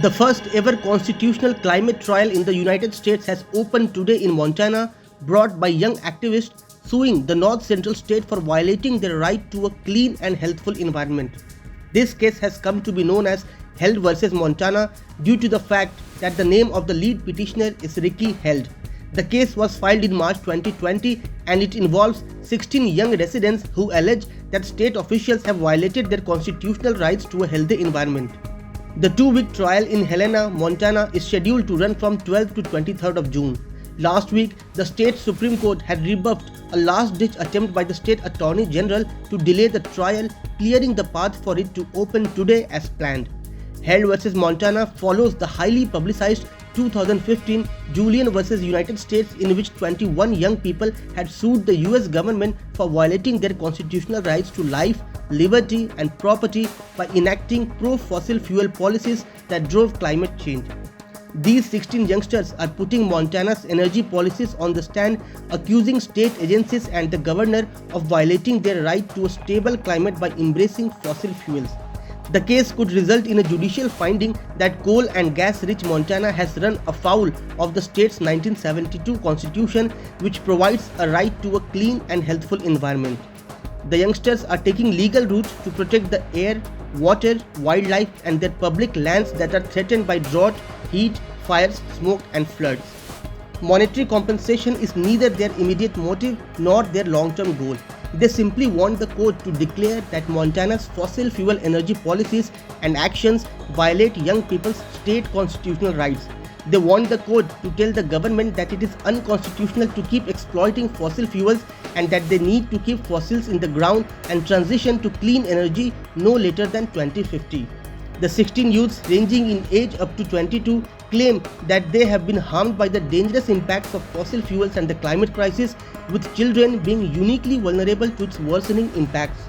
The first ever constitutional climate trial in the United States has opened today in Montana, brought by young activists suing the North Central state for violating their right to a clean and healthful environment. This case has come to be known as Held versus Montana due to the fact that the name of the lead petitioner is Riki Held. The case was filed in March 2020 and it involves 16 young residents who allege that state officials have violated their constitutional rights to a healthy environment. The 2-week trial in Helena, Montana is scheduled to run from 12th to 23rd of June. Last week, the state Supreme Court had rebuffed a last-ditch attempt by the state Attorney General to delay the trial, clearing the path for it to open today as planned. Held versus Montana follows the highly publicized 2015 Juliana versus United States in which 21 young people had sued the US government for violating their constitutional rights to life, liberty and property by enacting pro-fossil fuel policies that drove climate change. These 16 youngsters are putting Montana's energy policies on the stand, accusing state agencies and the governor of violating their right to a stable climate by embracing fossil fuels. The case could result in a judicial finding that coal and gas-rich Montana has run afoul of the state's 1972 constitution, which provides a right to a clean and healthful environment. The youngsters are taking legal routes to protect the air, water, wildlife and their public lands that are threatened by drought, heat, fires, smoke and floods. Monetary compensation is neither their immediate motive nor their long-term goal. They simply want the court to declare that Montana's fossil fuel energy policies and actions violate young people's state constitutional rights. They want the court to tell the government that it is unconstitutional to keep exploiting fossil fuels and that they need to keep fossils in the ground and transition to clean energy no later than 2050. The 16 youths ranging in age up to 22 claim that they have been harmed by the dangerous impacts of fossil fuels and the climate crisis, with children being uniquely vulnerable to its worsening impacts.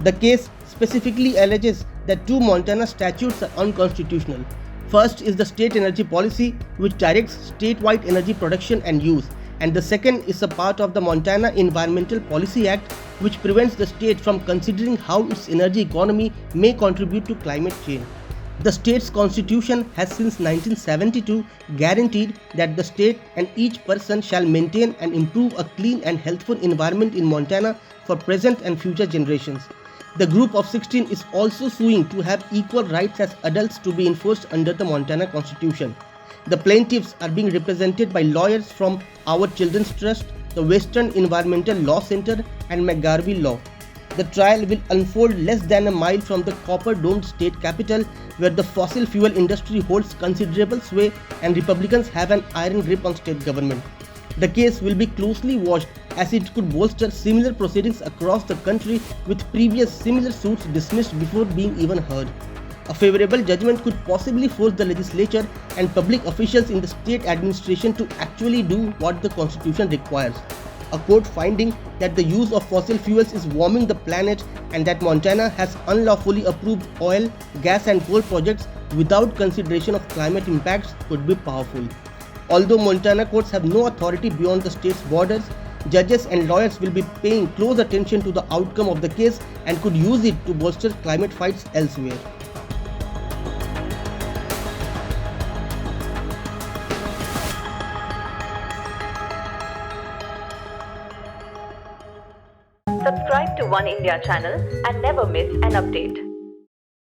The case specifically alleges that 2 Montana statutes are unconstitutional. First is the state energy policy, which directs statewide energy production and use, and the second is a part of the Montana Environmental Policy Act, which prevents the state from considering how its energy economy may contribute to climate change. The state's constitution has since 1972 guaranteed that the state and each person shall maintain and improve a clean and healthful environment in Montana for present and future generations. The group of 16 is also suing to have equal rights as adults to be enforced under the Montana Constitution. The plaintiffs are being represented by lawyers from Our Children's Trust, the Western Environmental Law Center and McGarvey Law. The trial will unfold less than a mile from the copper-domed state capitol, where the fossil fuel industry holds considerable sway and Republicans have an iron grip on state government. The case will be closely watched as it could bolster similar proceedings across the country, with previous similar suits dismissed before being even heard. A favorable judgment could possibly force the legislature and public officials in the state administration to actually do what the Constitution requires. A court finding that the use of fossil fuels is warming the planet and that Montana has unlawfully approved oil, gas and coal projects without consideration of climate impacts could be powerful. Although Montana courts have no authority beyond the state's borders, judges and lawyers will be paying close attention to the outcome of the case and could use it to bolster climate fights elsewhere. Subscribe to Oneindia channel and never miss an update.